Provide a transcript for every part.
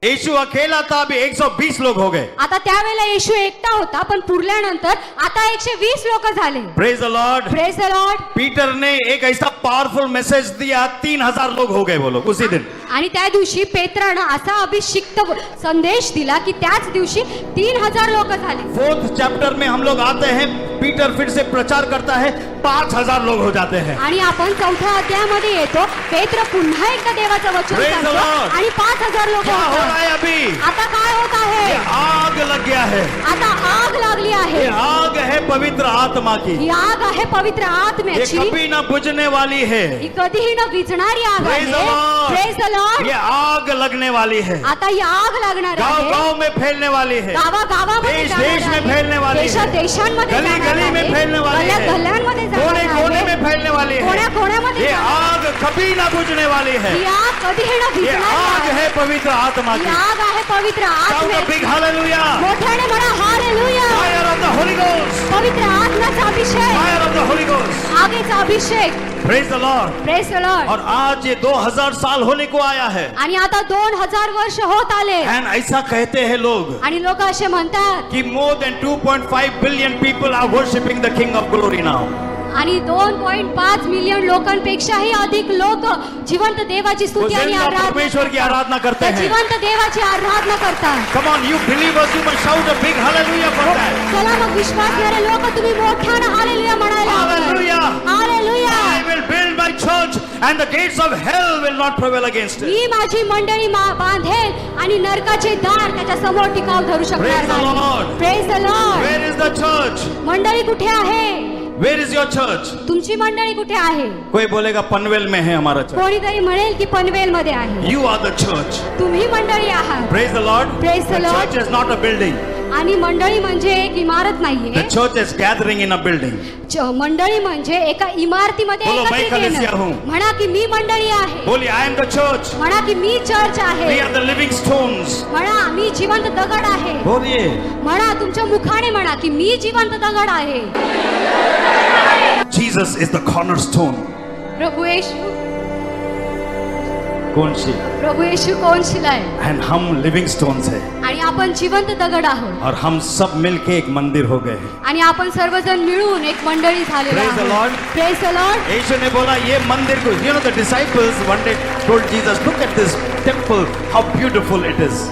यीशु अकेला था, अभी 120 लोग हो गए. आता त्यावेळेला येशू एकटा होता, पण पुरल्यानंतर आता 120 लोक झाले. Praise the Lord. Praise the Lord. Peter ने एक ऐसा पावरफुल मैसेज दिया, 3000 लोग हो गए वो लोग उसी दिन. आणि त्या दिवशी पेत्रानं असा अभिषिक्त संदेश दिला की त्याच दिवशी 3000 लोक झाले. 4th चैप्टर में हम लोग आते हैं, पीटर फिर से प्रचार करता है, 5000 लोग हो जाते हैं. आणि आपण 4थ्या अध्यायामध्ये येतो, पेत्र पुन्हा एकदा देवाचं वचन Praise the सांगतो Lord. आणि 5000 लोक क्या हो होतात. रहा है अभी? आता काय होत आहे? ये आग लग गया है. आता आग लागली आहे. ये आग है पवित्र आत्मा की. ही आग आहे पवित्र ये आत्म्याची. कभी ना बुझने वाली है. ही कधीही न विझणारी आग Praise the आहे. Lord. Praise the Lord. ये आग लगने वाली है. आता ही आग लागणार गांव आहे. गांव में फैलने वाली है. गावागावामध्ये देश जाणार देश में आहे. फैलने वाली है. देशादेशांमध्ये गली जाणार गली में आहे. फैलने वाली है. गल्ल्या-गल्ल्यांमध्ये जाणार कोने कोने आहे. में फैलने वाली है. कोण्या-कोण्यामध्ये ये जाणार आग कभी ना बुझने वाली है. ही आग कधीही न ये विझणारी आग आहे. है पवित्र आत्मा ही की. आग आहे पवित्र Shout a आत्म्याची. big hallelujah. मोठ्याने म्हणा hallelujah. Fire of the Holy Ghost. पवित्र आत्म्याचा अभिषेक. Fire of the Holy Ghost. आगीचा अभिषेक. Praise the Lord. Praise the Lord. और आज ये 2000 साल होने को आया है. आणि आता 2000 वर्ष होत आले. And ऐसा कहते हैं लोग आणि लोक असे म्हणतात कि more than 2.5 billion people are worshipping the King of Glory now. आणि 2.5 मिलियन लोकांपेक्षाही अधिक लोक जिवंत देवाची वो स्तुती आणि जिंदा परमेश्वर की आराधना करते त्या हैं. जिवंत देवाची आराधना करतात. Come on, you believers, you must shout a big hallelujah for that. चला मग विश्वासणारे लोक तुम्ही मोठ्यानं हालेलुया म्हणायला हवं. Hallelujah. Hallelujah. I will build my church and the gates of hell will not prevail against it. मी माझी मंडळी बांधेल आणि नरकाचे दार त्याच्या समोर टिकाव धरू शकणार Praise the नाही. Lord. Praise the Lord. Where is the church? मंडळी कुठे आहे? Where is your church? तुमची मंडळी कुठे आहे? कोई बोलेगा पनवेल में है हमारा चर्च. कोणीतरी म्हणेल की पनवेल मध्ये आहे. You are the church. तुम्ही मंडळी आहात. Praise the Lord. Praise the The Lord. church is not a building. आणि मंडळी म्हणजे एक इमारत नाहीये. The church is gathering in a building. मंडळी म्हणजे एका इमारतीमध्ये बोलो, मैं एकत्रित कलीसिया येणं. हूं. म्हणा की मी मंडळी आहे. बोलिए, I am the church. म्हणा की मी चर्च आहे. We are the living stones. म्हणा मी जिवंत दगड आहे. बोलिए. म्हणा तुमच्या मुखाने म्हणा की मी जिवंत दगड आहे. Jesus is the cornerstone. प्रभू येशू कौन सी? प्रभू येशू कोणशिला आहे And हम living stones है. आणि आपण जिवंत दगड आहोत. और हम सब मिलके एक मंदिर हो गए हैं. आणि आपण सर्वजण मिळून एक मंडळी झालेलो Praise the आहोत. Lord. Praise the Lord. Yeshu ने बोला ये मंदिर को, you know the disciples one day told Jesus, look at this temple, how beautiful it is.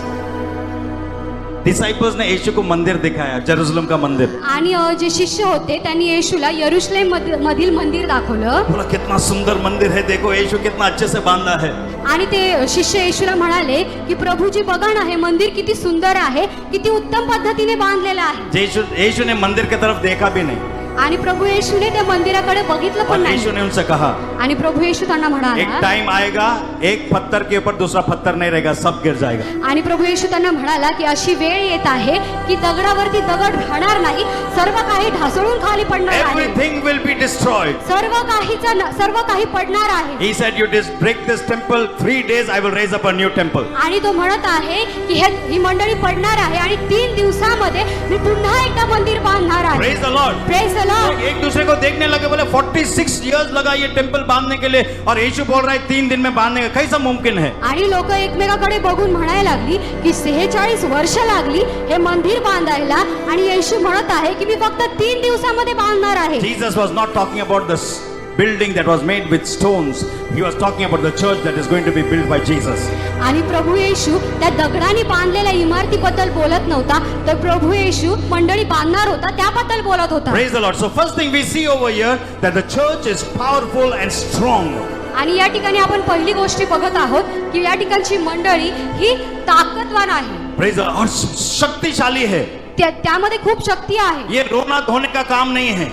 Disciples ने यीशु को मंदिर दिखाया, जेरूशलेम का मंदिर. आणि जे शिष्य होते त्यांनी येशूला यरुशलेम मधील मंदिर दाखवलं. बोला कितना सुंदर मंदिर है, देखो यीशु कितना अच्छे से बांधा है. आणि ते शिष्य येशूला म्हणाले की प्रभूजी बघा ना, हे मंदिर किती सुंदर आहे, किती उत्तम पद्धतीने बांधलेलं आहे. यीशु ने मंदिर की तरफ देखा भी नहीं. आणि प्रभू येशूने त्या मंदिराकडे बघितलं पण और नाही. यीशु ने उनसे कहा, आणि प्रभू येशू त्यांना एक म्हणाला, टाइम आएगा, एक पत्थर के ऊपर दूसरा पत्थर नहीं रहेगा, सब गिर जाएगा. आणि प्रभू येशू त्यांना म्हणाला की अशी वेळ येत आहे की दगडावरती दगड राहणार नाही, सर्व काही ढासळून खाली पडणार आहे. Everything will be destroyed. सर्व काही पडणार आहे. He said, you just break this temple, 3 days I will raise up a new temple. आणि तो म्हणत आहे की ही मंडळी पडणार आहे आणि 3 दिवसामध्ये मी पुन्हा एकदा मंदिर बांधणार आहे. Praise the Lord. Praise the Lord. एक दूसरे को देखने लगे, बोले 46 years लगा ये टेम्पल बांधने के लिए और यीशु बोल रहा है 3 दिन में बांधने का, कैसा मुमकिन है? आणि लोक एकमेकाकडे बघून म्हणायला लागली की 46 वर्ष लागली हे मंदिर बांधायला आणि येशू म्हणत आहे की मी फक्त 3 दिवसामध्ये बांधणार आहे. Jesus was not talking about this building that was made with stones. He was talking about the church that is going to be built by Jesus. आणि प्रभू येशू त्या दगडाने बांधलेल्या इमारतीबद्दल बोलत नव्हता, तर प्रभू येशू मंडळी बांधणार होता त्याबद्दल बोलत होता. Praise the Lord. So first thing we see over here that the church is powerful and strong. आणि या ठिकाणी आपण पहिली गोष्ट बघत आहोत की या ठिकाणची मंडळी ही ताकदवान आहे. Praise the Lord. और शक्तिशाली है. त्यामध्ये खूप शक्ती आहे. ये रोना धोने का काम नहीं है.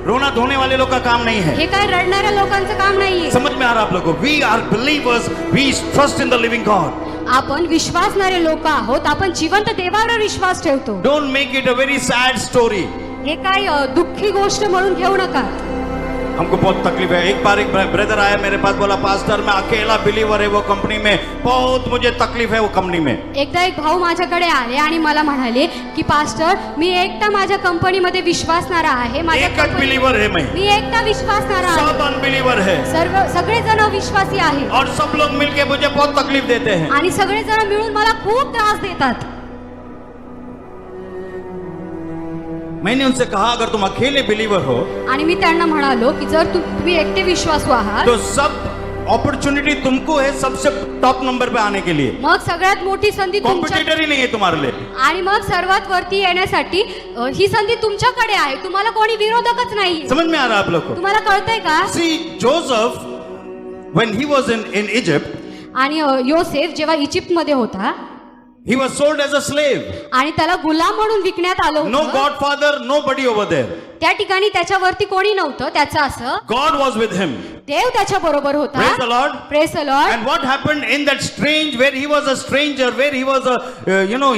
रोना धोने वाले लोग का काम नहीं है. हे काय रडणाऱ्या लोकांचं काम नाहीये. समझ में आ रहा आप लोगों को? We are believers. We trust in the living God. आपण विश्वासणारे लोक आहोत. आपण जिवंत देवावर विश्वास ठेवतो. Don't make it a very sad story. हे काय दुःखी गोष्ट म्हणून घेऊ नका. हमको बहुत तकलीफ है। एक बार एक ब्रदर आया मेरे पास, बोला पास्टर मैं अकेला बिलीवर है वो कंपनी में, बहुत मुझे तकलीफ है वो कंपनी में। एकदा एक भाऊ माझ्याकडे आले आणि मला म्हणाले की पास्टर मी एकटा माझ्या कंपनीमध्ये विश्वासणारा आहे, माझ्या एक बिलीवर है मैं, मी एकटा विश्वासणारा आहे, सब अनबिलीवर है सगळे जण विश्वासी आहेत और सब लोग मिलके मुझे बहुत तकलीफ देते हैं। आणि सगळे जण मिळून मला खूप त्रास देतात। मैंने उनसे कहा अगर तुम अकेले बिलीवर हो आणि मी त्यांना म्हणालो की जर तुम्ही एकटे विश्वासू आहात तो सब अपॉर्चुनिटी तुमको है सबसे टॉप नंबर पे आने के लिए, मग सगळ्यात मोठी संधी तुमच्या कॉम्पिटिटर ही नहीं है तुम्हारे लिए। आणि मग सर्वात वरती येण्यासाठी ही संधी तुमच्याकडे आहे, तुम्हाला कोणी विरोधकच नाही। समझ में आ रहा है आप लोग को? तुम्हाला कळतंय का? See, Joseph, when he was in Egypt, आणि योसेफ जेव्हा इजिप्त मध्ये होता he was sold as a slave. आणि त्याला गुलाम म्हणून विकण्यात आलं No होतं। godfather, nobody over there. त्या ठिकाणी त्याच्यावरती कोणी नव्हतं, त्याचं असं God was with him. देव त्याच्या बरोबर होता। Praise the Lord. Praise the Lord. And what happened in that strange, where he was a stranger, where he was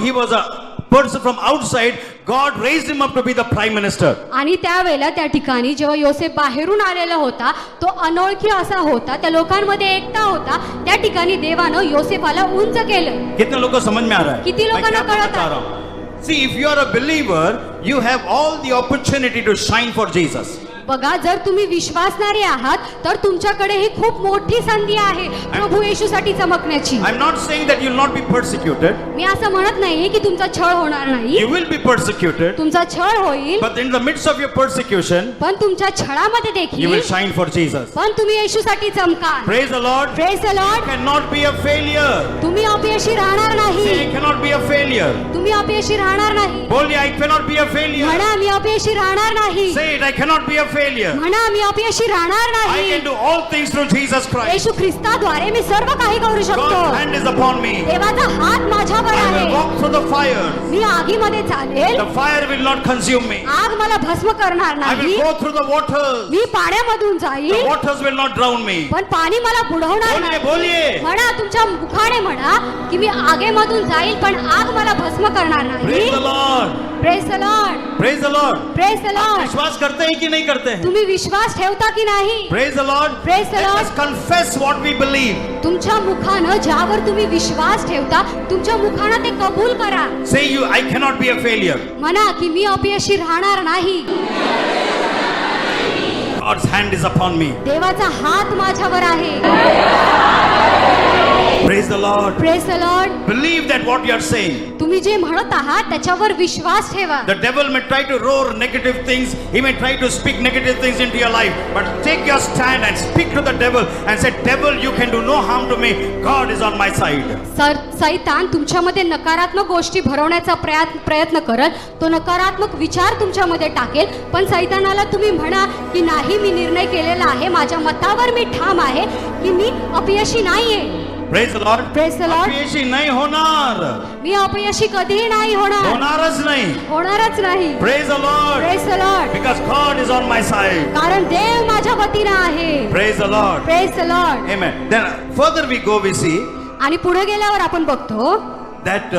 he was a person from outside, God raised him up to be the prime minister. आणि त्यावेळेला त्या ठिकाणी जेव्हा योसेफ बाहेरून आलेला होता, तो अनोळखी असा होता, त्या लोकांमध्ये एकटा होता, त्या ठिकाणी देवानं योसेफाला उंच केलं। कितने लोगों को समझ में आ रहा है? किती लोकांना मैं क्या कळत बता आहे? रहा हूं? See, if you are a believer, you have all the opportunity to shine for Jesus. बघा, जर तुम्ही विश्वासणारे आहात तर तुमच्याकडे ही खूप मोठी संधी आहे प्रभू येशूसाठी चमकण्याची। I'm not saying that you will not be persecuted. मी असं म्हणत नाही की तुमचा छळ होणार नाही, You will be persecuted. तुमचा छळ होईल, But in the midst of your persecution, पण तुमच्या छळामध्ये you देखील will shine for Jesus. पण तुम्ही येशूसाठी चमका। Praise the Lord. Praise the You Lord. cannot be a failure. तुम्ही अपयशी राहणार नाही, Say, I cannot be a failure. तुम्ही अपयशी राहणार नाही। बोलिए, I cannot be a failure. म्हणा मी अपयशी राहणार नाही, Say it, I cannot be a failure. म्हणा मी अपयशी राहणार I नाही। can do all things through Jesus Christ. येशू ख्रिस्ताद्वारे मी सर्व काही करू शकतो। God's hand is upon me. देवाचा हात माझ्यावर I will आहे, walk through the fire. मी आगीमध्ये चालेल, The fire will not consume me. आग मला भस्म करणार I will नाही, go through the waters. Me पाण्यामधून The जाईल waters will not drown me. पण पाणी मला बुडवणार बोलिए, नाही। बोलिए. म्हणा तुमच्या मुखाने म्हणा की मी आगेमधून जाईल पण आग मला भस्म करणार नाही। Praise the Lord. Praise the Lord. Praise the Lord. Praise the Lord. विश्वास करते हैं कि नहीं करते हैं? तुम्ही विश्वास ठेवता की नाही? Praise the Lord. Praise the Let Lord. us confess what we believe. तुमच्या मुखानं ज्यावर तुम्ही विश्वास ठेवता तुमच्या मुखानं ते कबूल करा। Say you, I cannot be a failure. म्हणा की मी अपयशी राहणार नाही, God's hand is upon me. देवाचा हात माझ्यावर आहे। Praise the Lord. Praise the Lord. Believe that what you are saying. तुम्ही जे म्हणत आहात त्याच्यावर विश्वास ठेवा। The devil may try to roar negative things. He may try to speak negative things into your life. But take your stand and speak to the devil and say, devil, you can do no harm to me. God is on my side. सैतान तुमच्यामध्ये नकारात्मक गोष्टी भरवण्याचा प्रयत्न करत, तो नकारात्मक विचार तुमच्यामध्ये टाकेल, पण सैतानाला तुम्ही म्हणा की नाही, मी निर्णय केलेला आहे, माझ्या मतावर मी ठाम आहे की मी अपयशी नाहीये। Praise the Lord. Praise the Lord. अपयशी नाही होणार. मी अपयशी कधीही नाही होणार, होणारच नाही. होणारच नाही। Praise the Lord. Praise the Lord. Because God is on my side. कारण देव माझ्या वतीनं आहे। Praise the Lord. Praise the Lord. Amen. Then further we go, we see आणि पुढे गेल्यावर आपण बघतो that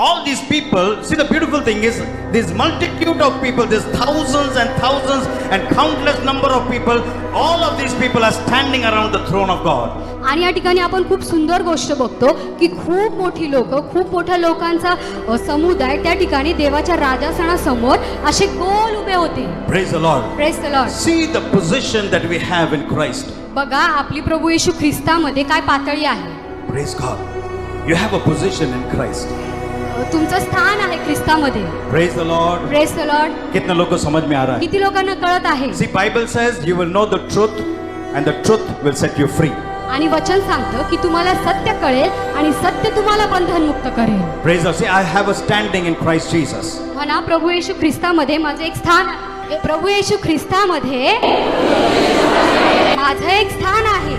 all these people, see, the beautiful thing is this multitude of people, this thousands and thousands and countless number of people, all of these people are standing around the throne of God. आणि या ठिकाणी आपण खूप सुंदर गोष्ट बघतो की खूप मोठी लोक, खूप मोठ्या लोकांचा समुदाय त्या ठिकाणी देवाच्या राजासनासमोर असे गोल उभे होते। Praise the Lord. Praise the Lord. See the position that we have in Christ. बघा आपली प्रभू येशू ख्रिस्तामध्ये काय पातळी आहे। Praise God. You have a position in Christ. तुमचं स्थान आहे ख्रिस्तामध्ये। Praise the Lord. Praise the Lord. कितने लोगों को समझ में आ रहा है? किती लोकांना कळत आहे? See, Bible says you will know the truth and the truth will set you free. आणि वचन सांगतं की तुम्हाला सत्य कळेल आणि सत्य तुम्हाला बंधनमुक्त करेल। Praise the Lord. See, I have a standing in Christ Jesus. म्हणा प्रभू येशू ख्रिस्तामध्ये माझं एक स्थान, प्रभू येशू ख्रिस्तामध्ये माझं एक स्थान आहे।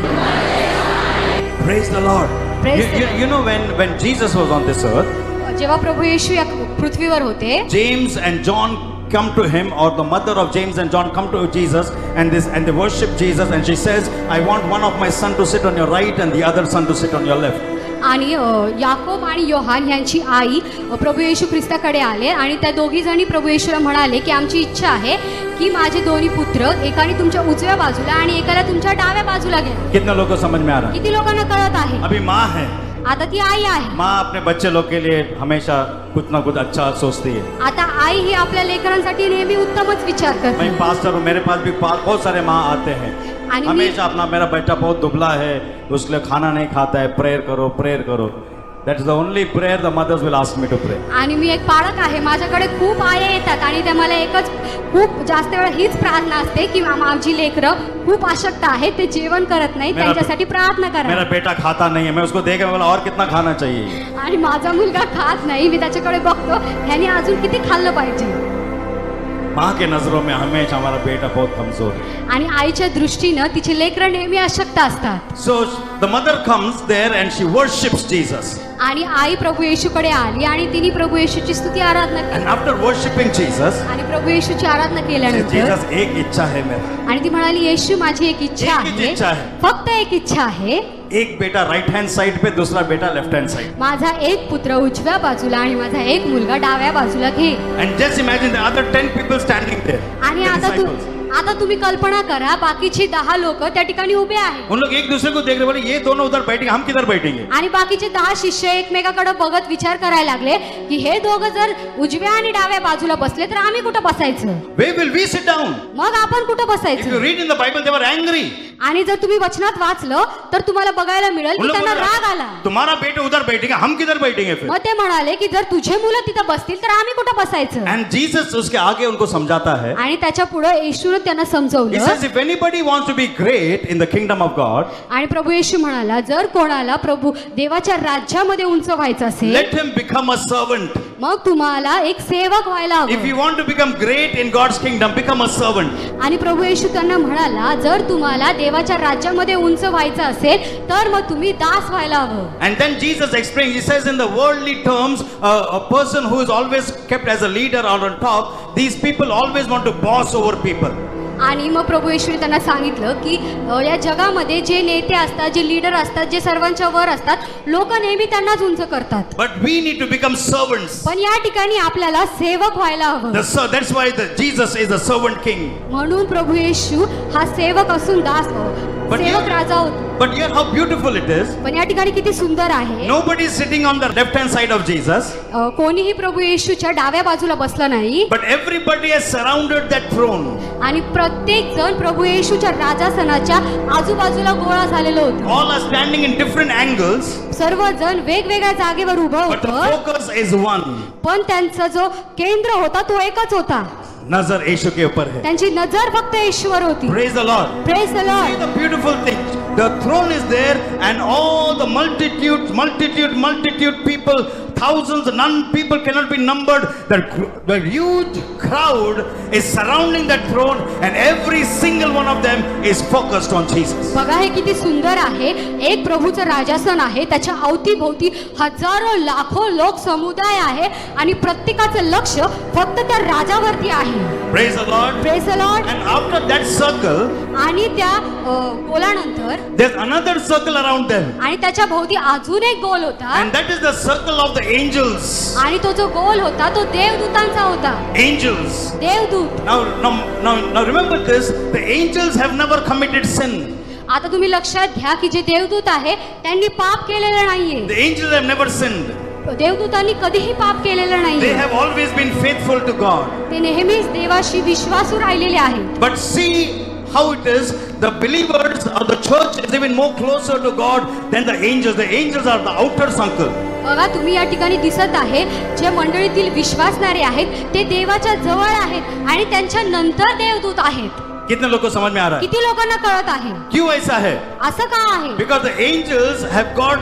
Praise the Lord. Praise the You know when Jesus was on this earth, जेव्हा प्रभू येशू या पृथ्वीवर होते, James and John come to him, or the mother of James and John come to Jesus, and they worship Jesus, and she says, I want one of my son to sit on your right and the other son to sit on your left. आणि याकोब आणि योहान यांची आई प्रभू येशू ख्रिस्ताकडे आले आणि त्या दोघी जणी प्रभू येशूला म्हणाले की आमची इच्छा आहे की माझे दोन्ही पुत्र एकाने तुमच्या उजव्या बाजूला आणि एकाला तुमच्या डाव्या बाजूला घ्या. कितने लोगों को समझ में आ रहा है? किती लोकांना कळत आहे? अभी माँ है, आता ती आई आहे. माँ अपने बच्चे लोग के लिए हमेशा कुछ ना कुछ अच्छा सोचती है. आता आई ही आपल्या लेकरांसाठी नेहमी उत्तमच विचार करते. मैं पास्टर हूँ, मेरे पास भी बहुत सारे माँ आते हैं, आणि मी- हमेशा अपना मेरा बेटा बहुत दुबला है, उसके लिए खाना नहीं खाता है, प्रेयर करो प्रेयर करो. That is the only prayer the mothers will ask me to pray. आणि मी एक पालक आहे, माझ्याकडे खूप आया येतात आणि त्या मला एकच खूप जास्त वेळा हीच प्रार्थना असते की आमची लेकरं खूप अशक्त आहेत, ते जेवण करत नाही, मेरा- त्यांच्यासाठी प्रार्थना मेरा करा. बेटा खाता नहीं है, मैं उसको देख के बोला और कितना खाना चाहिए. आणि माझा मुलगा खात नाही, मी त्याच्याकडे बघतो ह्याने अजून किती खाल्लं पाहिजे. माँ के नजरों में हमेशा हमारा बेटा बहुत कमजोर है. आणि आईच्या दृष्टीनं तिची लेकरं नेहमी अशक्त असतात. So the mother comes there and she worships Jesus. आणि आई प्रभू येशूकडे आली आणि तिने प्रभू येशूची स्तुती आराधना केली. And after worshipping Jesus, आणि प्रभू येशूची आराधना केल्यानंतर Jesus एक इच्छा है मेरा. आणि ती म्हणाली येशू माझी एक इच्छा एकच आहे, इच्छा आहे. फक्त एक इच्छा आहे. एक बेटा राइट हैंड साइड पे, दूसरा बेटा लेफ्ट हैंड साइड. माझा एक पुत्र उजव्या बाजूला आणि माझा एक मुलगा डाव्या बाजूला घे. And just imagine the other 10 people standing there. आणि the आता disciples. आता तुम्ही कल्पना करा, बाकीची 10 लोक त्या ठिकाणी उभे आहेत उन लोग एक दूसरे को देख रहे, बोले ये दोनों उधर बैठेंगे, हम किधर बैठेंगे. आणि बाकीचे 10 शिष्य एकमेकाकडे बघत विचार करायला लागले की हे दोघं जर उजव्या आणि डाव्या बाजूला बसले तर आम्ही कुठं बसायचं, Where will we sit down? मग आपण कुठं If you बसायचं. read in the Bible, they were angry. आणि जर तुम्ही वचनात वाचलं तर तुम्हाला बघायला मिळेल उन की लोग त्यांना बोल रहे, राग आला. तुम्हारा बेटा उधर बैठेगा, हम किधर बैठेंगे फिर. मग ते म्हणाले की जर तुझे मुलं तिथं बसतील तर आम्ही कुठं बसायचं. And Jesus उसके आगे उनको समझाता है. आणि त्याच्या पुढे येशूने त्यांना He समजवलं. says if anybody wants to be great in the kingdom of God, आणि प्रभू येशू म्हणाला जर कोणाला प्रभू देवाच्या राज्यामध्ये उंच व्हायचं असेल let him become a servant. मग तुम्हाला एक सेवक व्हायला If हवं. you want to become great in God's kingdom, become a servant. आणि प्रभू येशू त्यांना म्हणाला जर तुम्हाला देवाच्या राज्यामध्ये उंच व्हायचं असेल तर मग तुम्ही दास व्हायला हवं. And then Jesus explains, he says in the worldly terms, a person who is always kept as a leader or on top, these people always want to boss over people. आणि मग प्रभू येशूने त्यांना सांगितलं की या जगामध्ये जे नेते असतात, जे लीडर असतात, जे सर्वांच्या वर असतात, लोक नेहमी त्यांनाच उंच करतात. But we need to become servants. पण या ठिकाणी आपल्याला सेवक व्हायला हवं. That's why Jesus is the servant king. म्हणून प्रभू येशू हा सेवक असून दास But सेवक here- राजा होता. But here how beautiful it is. पण या ठिकाणी किती सुंदर आहे. Nobody is sitting on the left hand side of Jesus, कोणीही प्रभू येशूच्या डाव्या बाजूला बसला नाही but everybody has surrounded that throne. आणि प्रत्येक जण प्रभू येशूच्या राजासनाच्या आजूबाजूला गोळा झालेलं होतं. All are standing in different angles, सर्वजण वेगवेगळ्या जागेवर उभं but the होतं, focus is one. पण त्यांचा जो केंद्र होता तो एकच होता. नजर यीशु के ऊपर है. त्यांची नजर फक्त येशूवर होती. Praise the Lord. Praise the See Lord. the beautiful thing. The throne is there, and all the multitude people, thousands, none people cannot be numbered. The huge crowd is surrounding that throne, and every single one of them is focused on Jesus. बघा हे किती सुंदर आहे. एक प्रभूचं राजासन आहे, त्याच्या अवतीभोवती हजारो लाखो लोक समुदाय आहे आणि प्रत्येकाचं लक्ष फक्त त्या राजावरती आहे. Praise the Lord. Praise the Lord. And after that circle, आणि त्या गोलानंतर there's another circle around them, आणि त्याच्या भोवती अजून एक गोल होता and that is the circle of the angels. आणि तो जो गोल होता तो देवदूतांचा होता. Angels. देवदूत. Now remember this, the angels have never committed sin. आता तुम्ही लक्षात घ्या की जे देवदूत आहे त्यांनी पाप केलेलं नाहीये. The angels have never sinned. देवदूतांनी कधीही पाप केलेलं They नाहीये. have always been faithful to God. ते नेहमीच देवाशी विश्वासू राहिलेले आहेत. But see how it is, the believers or the church is even more closer to God than the angels. The angels are the outer circle. बघा तुम्ही या ठिकाणी दिसत आहे जे मंडळीतील विश्वासणारे आहेत ते देवाच्या जवळ आहेत आणि त्यांच्या नंतर देवदूत आहेत. कितने लोगों को समझ में आ रहा है? किती लोकांना कळत आहे? क्यों ऐसा है? असं का आहे? Because the angels have got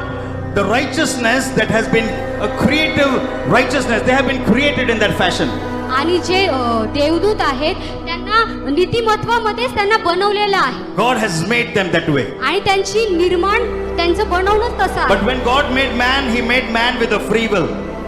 the righteousness that has been a creative righteousness. They have been created in that fashion. आणि जे देवदूत आहेत त्यांना नीतिमत्वामध्येच त्यांना बनवलेलं आहे. God has made them that way. आणि त्यांची निर्माण त्यांचं बनवणंच तसं But आहे. when God made man, he made man with a free will.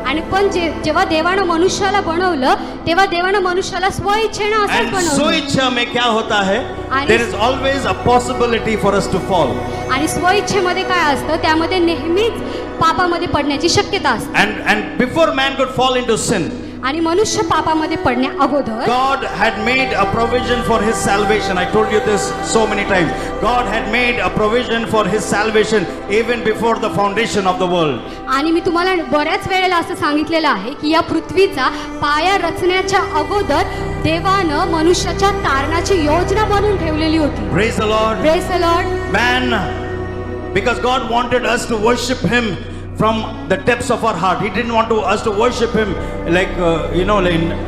आणि पण जेव्हा देवानं मनुष्याला बनवलं तेव्हा देवानं मनुष्याला स्वइच्छेनं असंच And बनवलं. स्वइच्छा में क्या होता है? आणि- There is always a possibility for us to fall. आणि स्वइच्छेमध्ये काय असतं त्यामध्ये नेहमीच पापामध्ये पडण्याची शक्यता असते. And before man could fall into sin, आणि मनुष्य पापामध्ये पडण्या अगोदर God had made a provision for his salvation. I told you this so many times. God had made a provision for his salvation even before the foundation of the world. आणि मी तुम्हाला बऱ्याच वेळेला असं सांगितलेलं आहे की या पृथ्वीचा पाया रचण्याच्या अगोदर देवानं मनुष्याच्या तारणाची योजना बनवून ठेवलेली होती. Praise the Lord. Praise the Lord. Man, because God wanted us to worship him from the depths of our heart. He didn't want us to worship him like in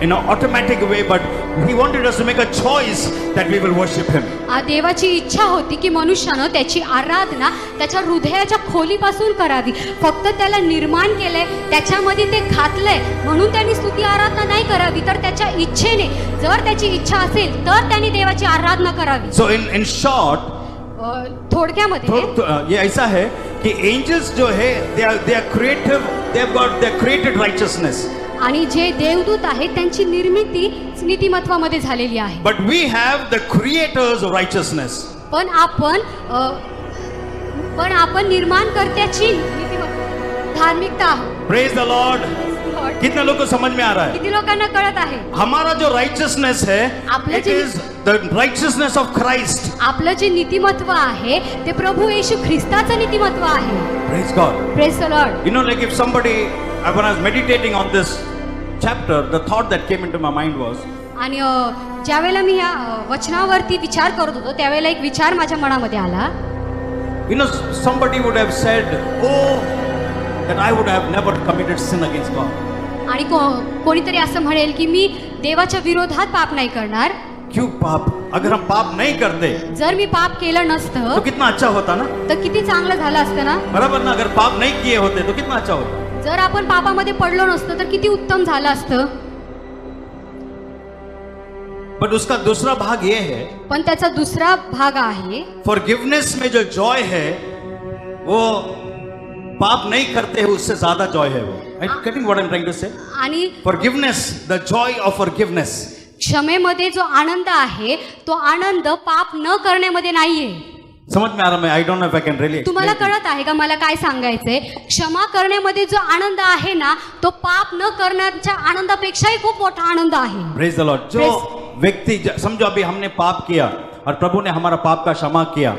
an automatic way, but he wanted us to make a choice that we will worship him. देवाची इच्छा होती की मनुष्यानं त्याची आराधना त्याच्या हृदयाच्या खोलीपासून करावी. फक्त त्याला निर्माण केलंय, त्याच्यामध्ये ते घातलंय म्हणून त्यांनी स्तुती आराधना नाही करावी, तर त्याच्या इच्छेने जर त्याची इच्छा असेल तर त्यांनी देवाची आराधना करावी. So in short, थोडक्यामध्ये ये ऐसा है कि एंजल्स जो है they are creative, they have got their created righteousness, आणि जे देवदूत आहेत त्यांची निर्मिती नीतिमत्वामध्ये झालेली आहे. but we have the creator's righteousness. पण आपण निर्माणकर्त्याची धार्मिकता आहोत. Praise the Lord. कितने लोगों को समझ में आ रहा है? किती लोकांना कळत आहे? हमारा जो righteousness है, आपलं it जे- is the righteousness of Christ. आपलं जे नीतिमत्व आहे ते प्रभू येशू ख्रिस्ताचं नीतिमत्व आहे. Praise God. Praise the Lord. You know, like if somebody, when I was meditating on this chapter, the thought that came into my mind was, आणि ज्यावेळेला मी या वचनावरती विचार करत होतो त्यावेळेला एक विचार माझ्या मनामध्ये आला. somebody would have said, oh, that I would have never committed sin against God. आणि कोणीतरी असं म्हणेल की मी देवाच्या विरोधात पाप नाही करणार. क्यों पाप? अगर हम पाप नहीं करते जर मी पाप केलं नसतं तो कितना अच्छा होता ना? तर किती चांगलं झालं असतं ना. बराबर ना? अगर पाप नहीं किए होते तो कितना अच्छा होता. जर आपण पापामध्ये पडलो नसतं तर किती उत्तम झालं असतं. बट उसका दूसरा भाग ये है, पण त्याचा दुसरा भाग आहे फॉरगिवनेस में जो जॉय है वो पाप नहीं करते हैं उससे ज्यादा जॉय है वो. Getting what I'm trying to say? आणि Forgiveness, the joy of forgiveness. क्षमेमध्ये जो आनंद आहे तो आनंद पाप न करण्यामध्ये नाहीये. समझ में आ रहा है? I don't know if I can really तुम्हाला explain कळत आहे का मला काय सांगायचंय? क्षमा करण्यामध्ये जो आनंद आहे ना तो पाप न करण्याच्या आनंदापेक्षाही खूप मोठा आनंद आहे. Praise the Lord. जो व्यक्ति समझो अभी हमने पाप किया और प्रभु ने हमारा पाप का क्षमा किया,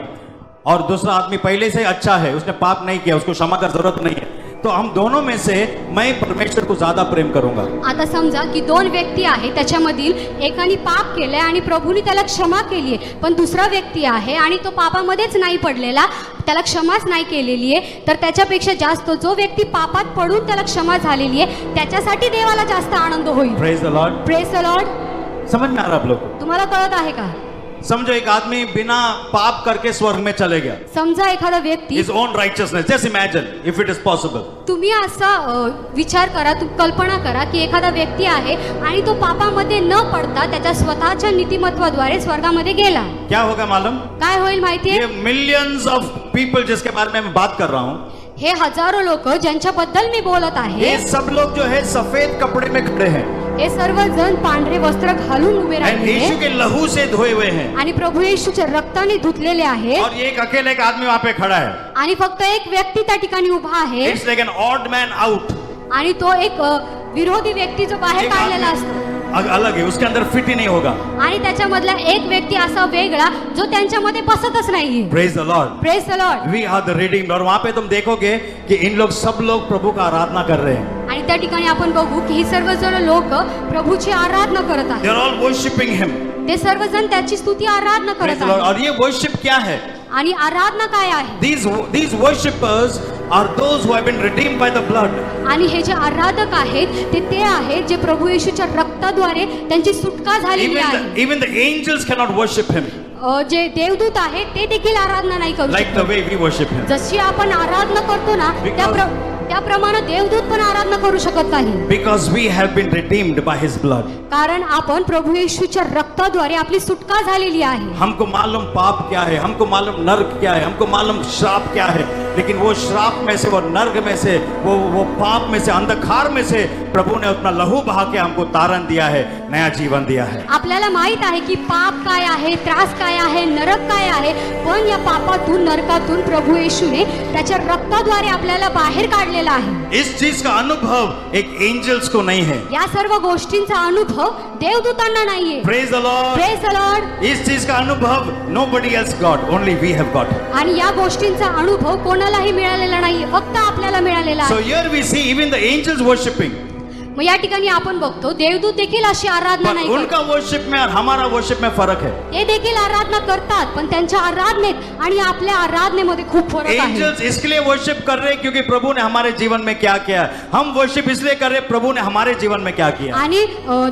और दूसरा आदमी पहले से अच्छा है, उसने पाप नहीं किया, उसको क्षमा का जरूरत नहीं है, तो हम दोनों में से मैं परमेश्वर को ज्यादा प्रेम करूंगा. आता समजा की दोन व्यक्ती आहे, त्याच्यामधील एकाने पाप केलंय आणि प्रभूने त्याला क्षमा केली आहे, पण दुसरा व्यक्ती आहे आणि तो पापामध्येच नाही पडलेला, त्याला क्षमाच नाही केलेली आहे, तर त्याच्यापेक्षा जास्त जो व्यक्ती पापात पडून त्याला क्षमा झालेली आहे त्याच्यासाठी देवाला जास्त आनंद होईल. Praise the Lord. Praise the Lord. समझ में आ रहा है आप लोग? तुम्हाला कळत आहे का? समझो एक आदमी बिना पाप करके स्वर्ग में चले गया. समजा एखादा व्यक्ती, His own righteousness. Just imagine if it is possible. तुम्ही असा विचार करा, कल्पना करा की एखादा व्यक्ती आहे आणि तो पापामध्ये न पडता त्याच्या स्वतःच्या नीतिमत्वाद्वारे स्वर्गामध्ये गेला. क्या होगा मालूम? काय होईल माहितीये? ये मिलियंस ऑफ पीपल जिसके बारे में मैं बात कर रहा हूँ, हे हजारो लोक ज्यांच्याबद्दल मी बोलत आहे, ये सब लोग जो है सफेद कपड़े में खड़े हैं हे सर्वजण पांढरे वस्त्र घालून उभे एंड राहिलेले यीशु के लहू से धोए हुए हैं, आणि प्रभू येशूच्या रक्ताने धुतलेले आहे, और ये एक अकेले एक आदमी वहां पे खड़ा है. आणि फक्त एक व्यक्ती त्या ठिकाणी उभा आहे it's like an odd man out. आणि तो एक विरोधी व्यक्ती जो बाहेर एक काढलेला आदमी असतो अलग है, उसके अंदर फिट ही नहीं होगा. आणि त्याच्यामधला एक व्यक्ती असा वेगळा जो त्यांच्यामध्ये बसतच नाहीये. Praise the Lord. Praise the Lord. We are the redeemed. और वहां पे तुम देखोगे कि इन लोग सब लोग प्रभु का आराधना कर रहे हैं. आणि त्या ठिकाणी आपण बघू की ही सर्वजण लोक प्रभूची आराधना करत दे आहेत. आर ऑल वर्शिपिंग हिम. ते सर्वजण त्याची स्तुती आराधना प्रेज करत द लॉर्ड. आहेत. और ये वर्शिप क्या है? आणि आराधना काय आहे? These worshippers are those who have been redeemed by the blood. आणि हे जे आराधक आहेत ते आहेत जे प्रभू येशूच्या रक्ताद्वारे त्यांची सुटका झालेली आहे. Even the angels cannot worship him जे देवदूत आहेत ते देखील आराधना नाही करू like the शकत. way we worship him. जशी आपण आराधना करतो ना त्याप्रमाणे देवदूत पण आराधना करू शकत नाही. Because we have been redeemed by his blood. कारण आपण प्रभू येशूच्या रक्ताद्वारे आपली सुटका झालेली आहे. हमको मालूम पाप क्या है, हमको मालूम नर्क क्या है, हमको मालूम श्राप क्या है, लेकिन वो श्राप में से, वो नर्क में से, वो पाप में से, अंधकार में से प्रभु ने अपना लहू बहा के हमको तारण दिया है, नया जीवन दिया है। आपल्याला माहित आहे की पाप काय आहे, त्रास काय आहे, नरक काय आहे, पण या पापातून, नरकातून प्रभु येशूने त्याच्या रक्ताद्वारे आपल्याला बाहेर काढलेला आहे। इस चीज का अनुभव एक एंजल्स को नहीं है। या सर्व गोष्टींचा अनुभव देवदूतांना नाहीये। Praise the Lord. Praise the Lord. इस चीज का अनुभव nobody else got, only we have got। आणि या गोष्टींचा अनुभव कोणालाही मिळालेला नाहीये, फक्त आपल्याला मिळालेला So आहे। here we see even the angels worshiping, मग या ठिकाणी आपण बघतो देवदूत देखील अशी आराधना but नाही करत। उनका worship में और हमारा worship में फर्क है। ते देखील आराधना करतात, पण त्यांच्या आराधनेत आणि आपल्या आराधनेमध्ये खूप फरक आहे। एंजल्स इसके लिए वर्शिप कर रहे हैं क्योंकि प्रभु ने हमारे जीवन में क्या किया। हम वर्शिप इसलिए कर रहे हैं प्रभु ने हमारे जीवन में क्या किया। आणि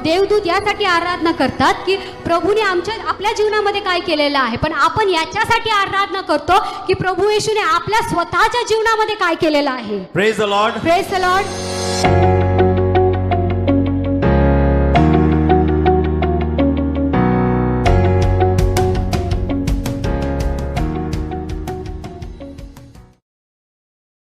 देवदूत यासाठी आराधना करतात की प्रभूने आपल्या जीवनामध्ये काय केलेलं आहे, पण आपण याच्यासाठी आराधना करतो की प्रभू येशूने आपल्या स्वतःच्या जीवनामध्ये काय केलेलं आहे। Praise the Lord. Praise the Lord.